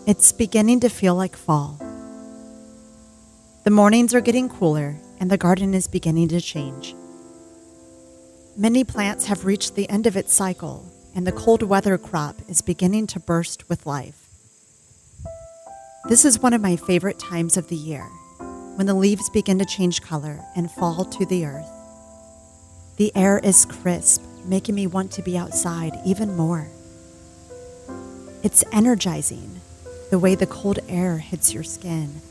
It's beginning to feel like fall. The mornings are getting cooler and the garden is beginning to change. Many plants have reached the end of its cycle and the cold weather crop is beginning to burst with life. This is one of my favorite times of the year, when the leaves begin to change color and fall to the earth. The air is crisp, making me want to be outside even more. It's energizing, the way the cold air hits your skin,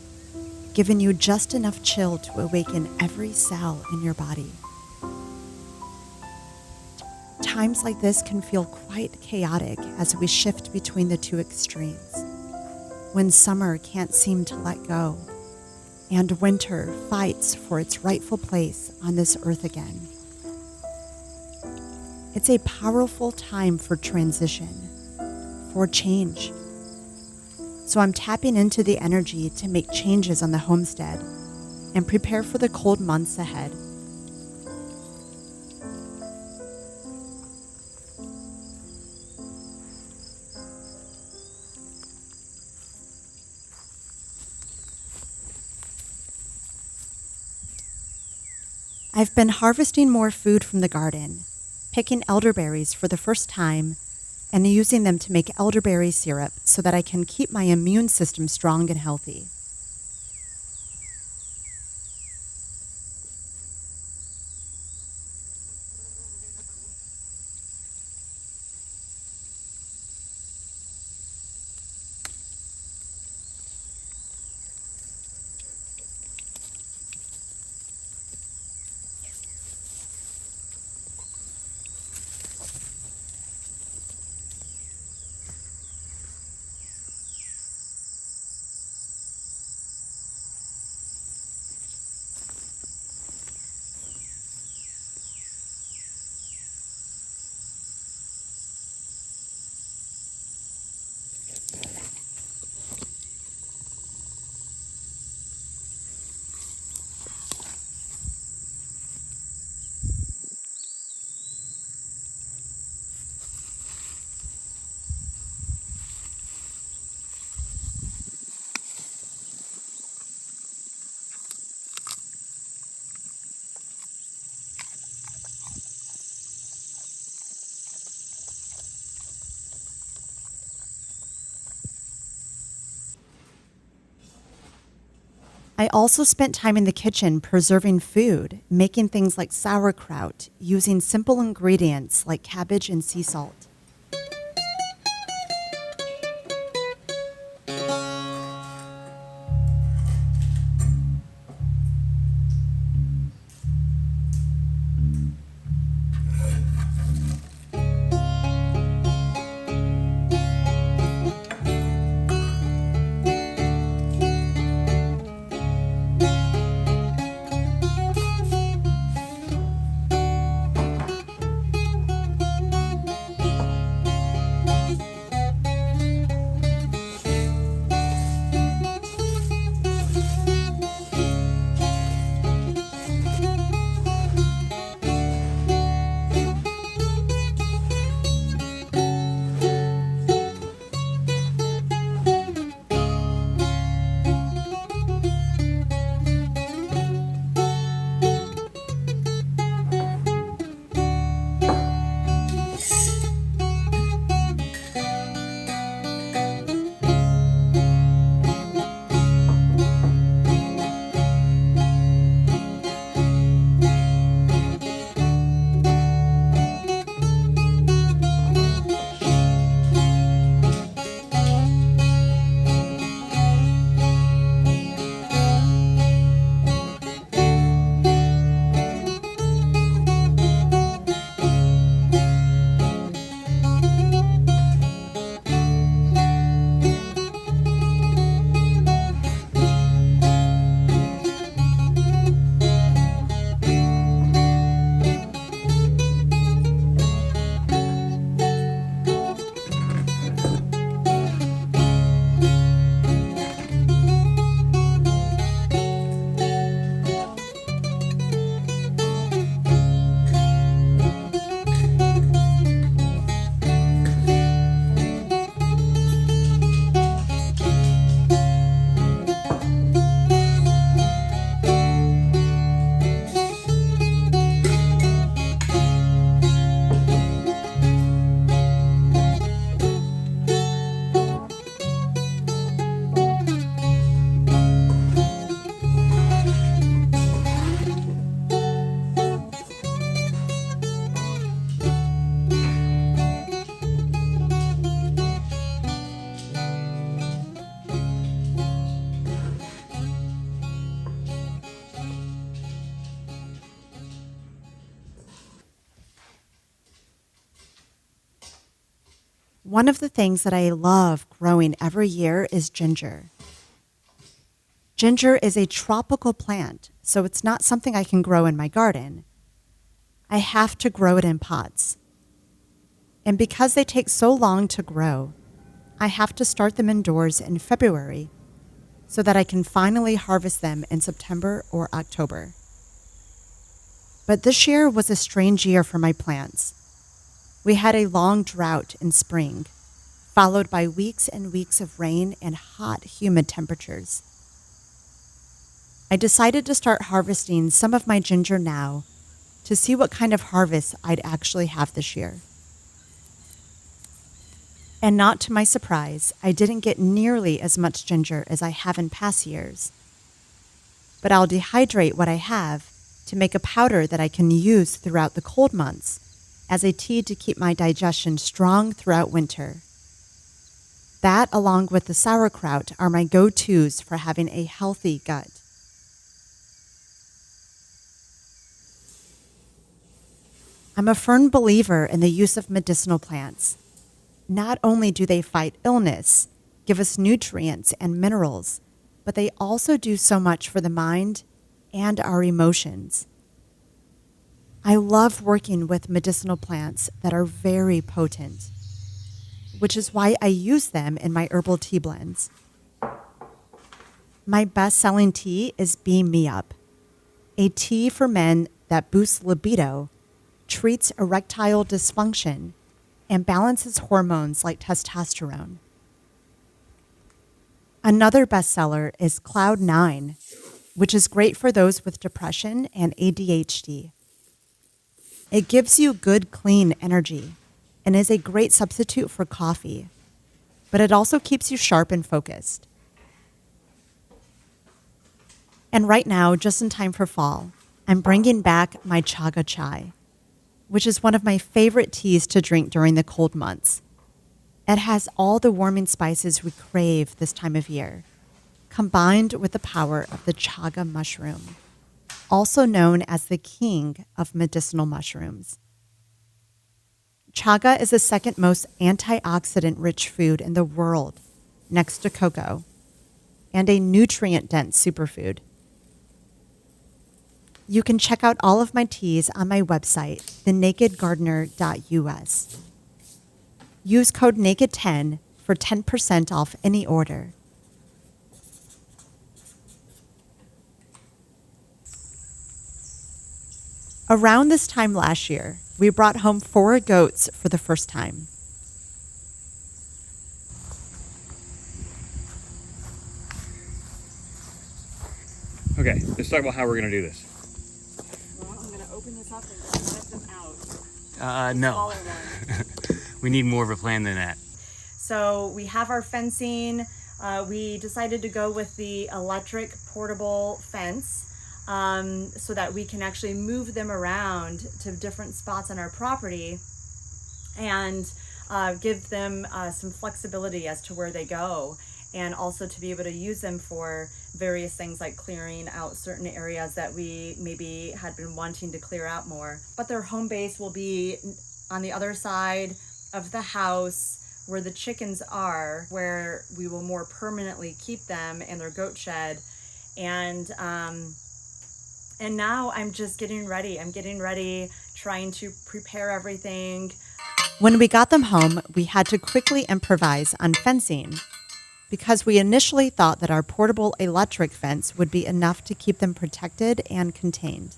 giving you just enough chill to awaken every cell in your body. Times like this can feel quite chaotic as we shift between the two extremes, when summer can't seem to let go, and winter fights for its rightful place on this earth again. It's a powerful time for transition, for change. So I'm tapping into the energy to make changes on the homestead and prepare for the cold months ahead. I've been harvesting more food from the garden, picking elderberries for the first time, and using them to make elderberry syrup so that I can keep my immune system strong and healthy. I also spent time in the kitchen preserving food, making things like sauerkraut, using simple ingredients like cabbage and sea salt. One of the things that I love growing every year is ginger. Ginger is a tropical plant, so it's not something I can grow in my garden. I have to grow it in pots. And because they take so long to grow, I have to start them indoors in February so that I can finally harvest them in September or October. But this year was a strange year for my plants. We had a long drought in spring, followed by weeks and weeks of rain and hot, humid temperatures. I decided to start harvesting some of my ginger now to see what kind of harvest I'd actually have this year. And not to my surprise, I didn't get nearly as much ginger as I have in past years. But I'll dehydrate what I have to make a powder that I can use throughout the cold months as a tea to keep my digestion strong throughout winter. That, along with the sauerkraut, are my go-tos for having a healthy gut. I'm a firm believer in the use of medicinal plants. Not only do they fight illness, give us nutrients and minerals, but they also do so much for the mind and our emotions. I love working with medicinal plants that are very potent, which is why I use them in my herbal tea blends. My best-selling tea is Beam Me Up, a tea for men that boosts libido, treats erectile dysfunction, and balances hormones like testosterone. Another bestseller is Cloud 9, which is great for those with depression and ADHD. It gives you good, clean energy and is a great substitute for coffee, but it also keeps you sharp and focused. And right now, just in time for fall, I'm bringing back my chaga chai, which is one of my favorite teas to drink during the cold months. It has all the warming spices we crave this time of year, combined with the power of the chaga mushroom, also known as the king of medicinal mushrooms. Chaga is the second most antioxidant-rich food in the world, next to cocoa, and a nutrient-dense superfood. You can check out all of my teas on my website, thenakedgardener.us. Use code NAKED10 for 10% off any order. Around this time last year, we brought home 4 goats for the first time. Okay, let's talk about how we're going to do this. Well, I'm going to open this up and just let them out. No. We need more of a plan than that. So we have our fencing. We decided to go with the electric portable fence so that we can actually move them around to different spots on our property and give them some flexibility as to where they go, and also to be able to use them for various things like clearing out certain areas that we maybe had been wanting to clear out more. But their home base will be on the other side of the house where the chickens are, where we will more permanently keep them, and their goat shed. And now I'm just getting ready. Trying to prepare everything. When we got them home, we had to quickly improvise on fencing because we initially thought that our portable electric fence would be enough to keep them protected and contained.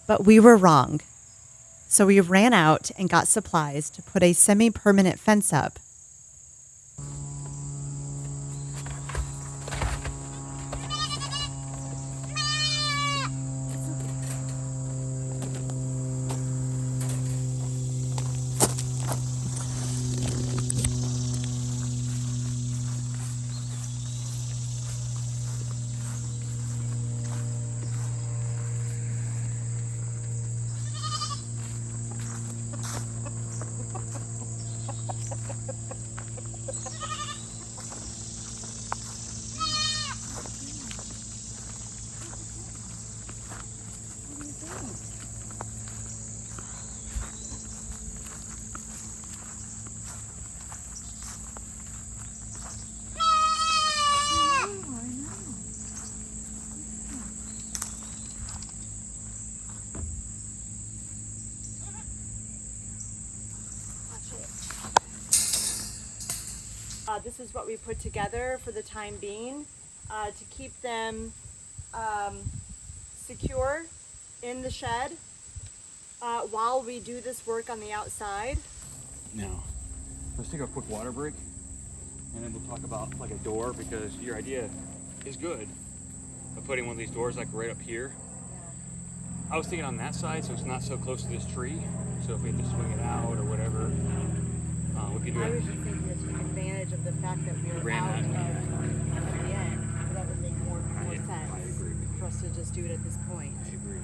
But we were wrong. So we ran out and got supplies to put a semi-permanent fence up. This is what we put together for the time being to keep them secure in the shed while we do this work on the outside. Now, let's take a quick water break, and then we'll talk about like a door, because your idea is good of putting one of these doors like right up here. I was thinking on that side, so it's not so close to this tree. So if we have to swing it out or whatever, we can do I it. was just thinking to take advantage of the fact that we were out of the end. That would make more sense I agree. for us to just do it at this point. I agree.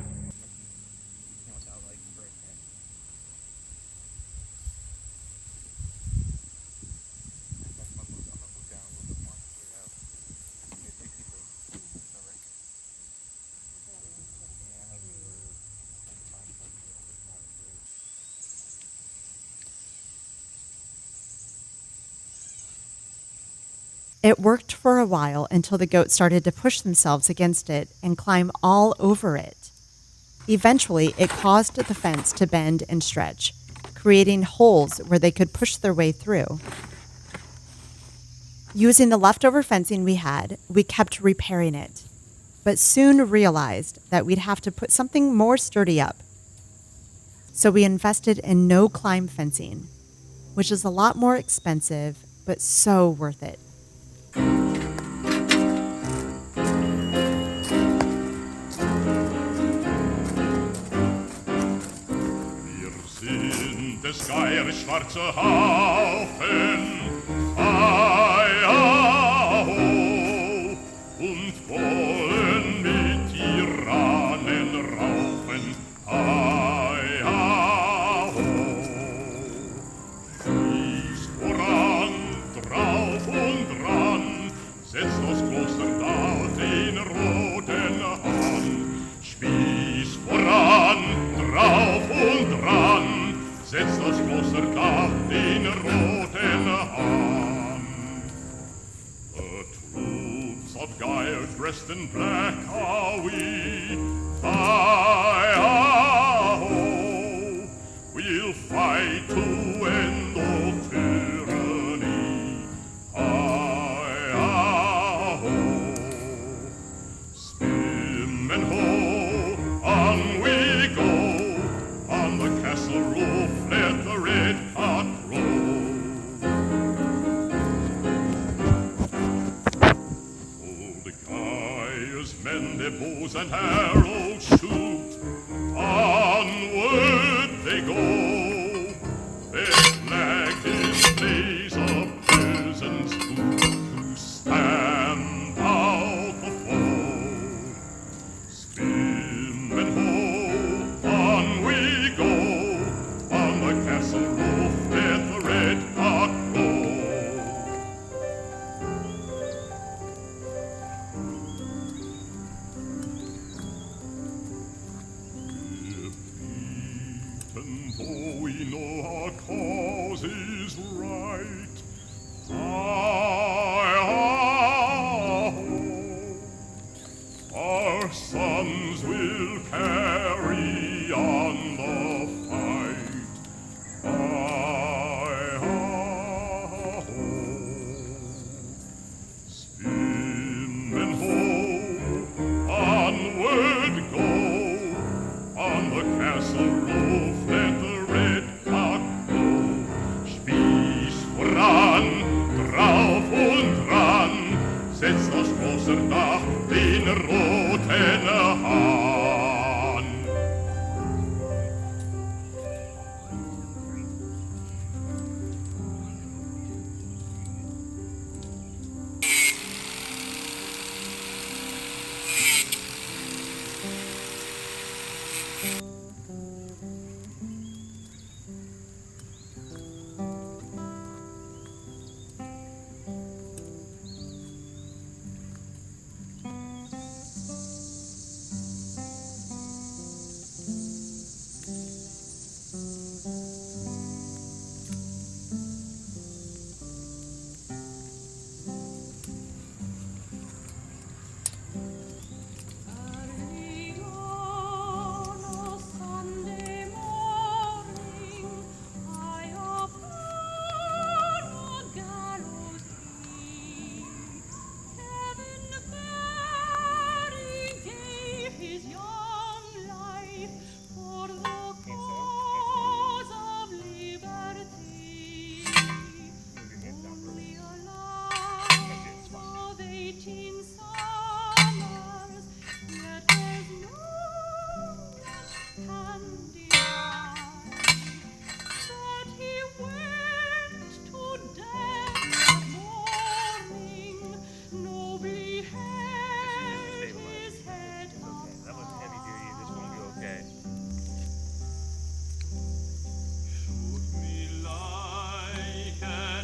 It worked for a while until the goats started to push themselves against it and climb all over it. Eventually, it caused the fence to bend and stretch, creating holes where they could push their way through. Using the leftover fencing we had, we kept repairing it, but soon realized that we'd have to put something more sturdy up. So we invested in no-climb fencing, which is a lot more expensive, but so worth it. Des Geiers schwarze Haufen, ei, aho, und wollen mit Tyrannen raufen, ei, aho. Schieß voran, drauf und dran, setzt das Kloster da den roten Hahn. Spieß voran, drauf und dran, setzt das große Dach den roten Hahn. Troops of guys dressed in black are we, hi-ho, we'll fight to end all tyranny, hi-ho. Spin and ho, on we go, on the castle roof let the red cock crow. Oh, the guys mend their bows and arrows shoot, onward they go. Their flag displays a peasant's boot to stand out the foe. Spin and ho, on we go, on the castle roof let the red cock crow. Even though we know our cause is right, our sons will carry on the fight. Spin and ho, onward go, on the castle roof let the red cock crow. Spieß voran, drauf und ran, setzt das große Dach den roten Hahn.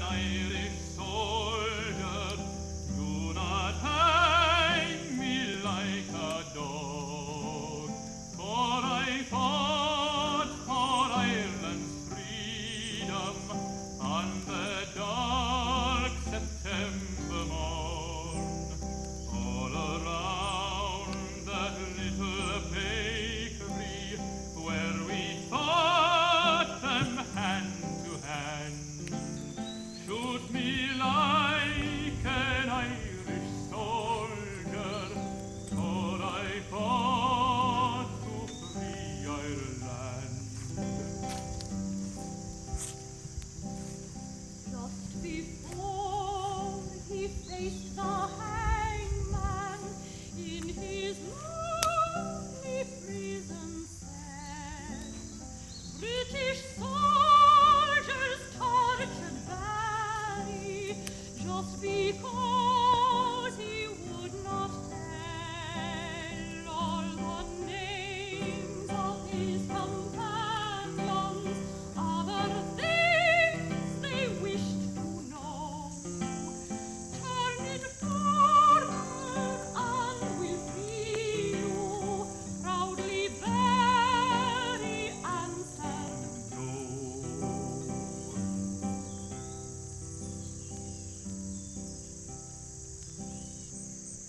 Irish soldier, do not hang me like a dog, for I fought for Ireland's freedom on the dark September morn. All around that little bakery where we fought them hand to hand, shoot me like an Irish soldier, for I fought to free Ireland. Just before he faced the hangman in his lonely prison cell, British soldiers tortured Barry just because he would not tell all the names of his companions, other things they wished to know. Turn it forward and we'll free you. Proudly Barry answered no.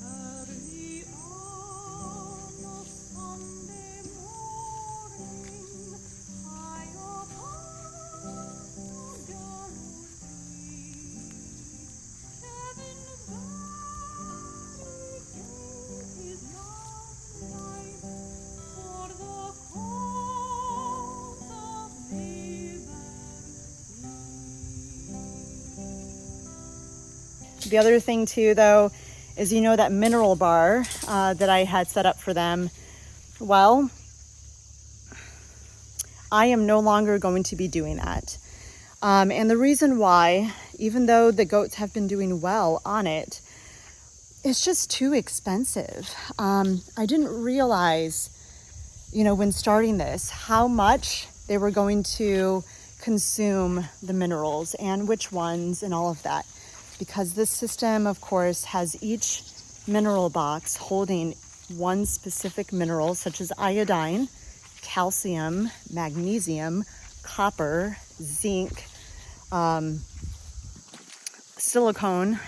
Early on a Sunday morning, high upon the gallows tree, Kevin Barry gave his last life for the cause of liberty. The other thing too, though, is that mineral bar that I had set up for them. Well, I am no longer going to be doing that. And the reason why, even though the goats have been doing well on it, it's just too expensive. I didn't realize, when starting this, how much they were going to consume the minerals and which ones and all of that. Because this system, of course, has each mineral box holding one specific mineral, such as iodine, calcium, magnesium, copper, zinc, silicone,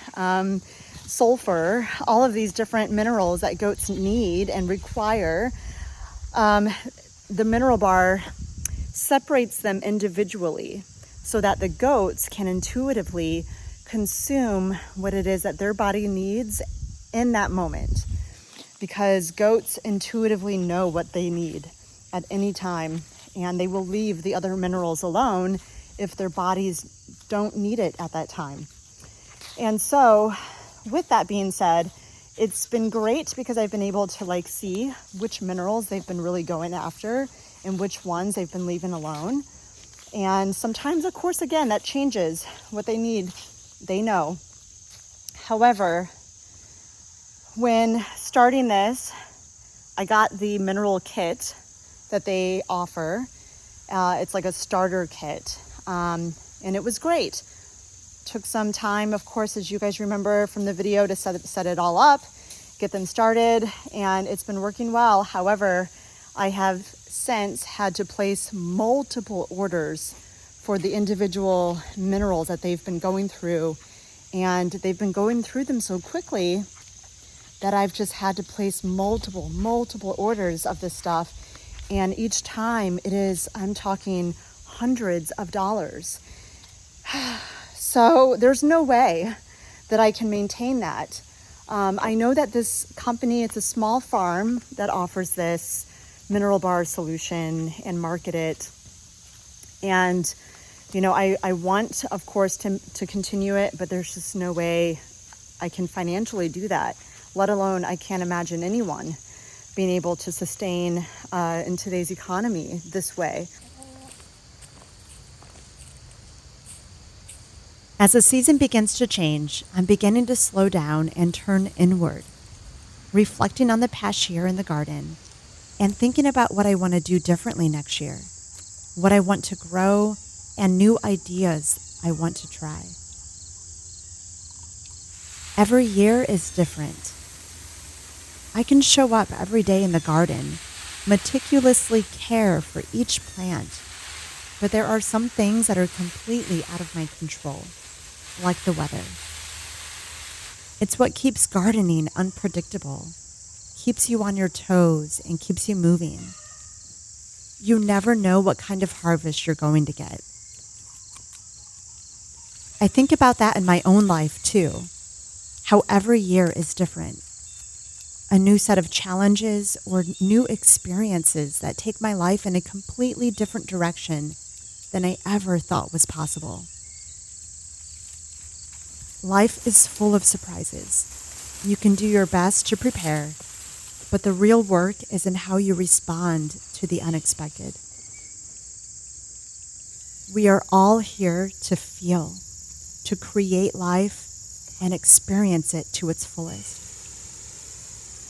sulfur, all of these different minerals that goats need and require. The mineral bar separates them individually so that the goats can intuitively consume what it is that their body needs in that moment, because goats intuitively know what they need at any time, and they will leave the other minerals alone if their bodies don't need it at that time. And so with that being said, it's been great because I've been able to see which minerals they've been really going after and which ones they've been leaving alone. And sometimes, of course, again, that changes what they need. They know. However, when starting this, I got the mineral kit that they offer. It's like a starter kit, and it was great. Took some time, of course, as you guys remember from the video, to set it all up, get them started, and it's been working well. However, I have since had to place multiple orders for the individual minerals that they've been going through, and they've been going through them so quickly that I've just had to place multiple orders of this stuff, and each time I'm talking hundreds of dollars. So there's no way that I can maintain that. I know that this company, it's a small farm that offers this mineral bar solution and market it. And, I want, of course, to continue it, but there's just no way I can financially do that, let alone I can't imagine anyone being able to sustain in today's economy this way. As the season begins to change, I'm beginning to slow down and turn inward, reflecting on the past year in the garden and thinking about what I want to do differently next year, what I want to grow, and new ideas I want to try. Every year is different. I can show up every day in the garden, meticulously care for each plant, but there are some things that are completely out of my control, like the weather. It's what keeps gardening unpredictable, keeps you on your toes, and keeps you moving. You never know what kind of harvest you're going to get. I think about that in my own life too, how every year is different. A new set of challenges or new experiences that take my life in a completely different direction than I ever thought was possible. Life is full of surprises. You can do your best to prepare, but the real work is in how you respond to the unexpected. We are all here to feel, to create life, and experience it to its fullest.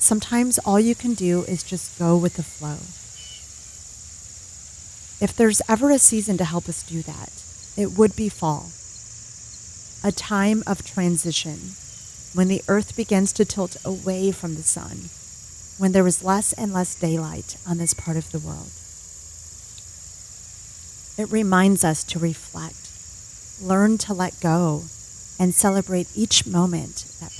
Sometimes all you can do is just go with the flow. If there's ever a season to help us do that, it would be fall. A time of transition, when the earth begins to tilt away from the sun, when there is less and less daylight on this part of the world. It reminds us to reflect, learn to let go, and celebrate each moment that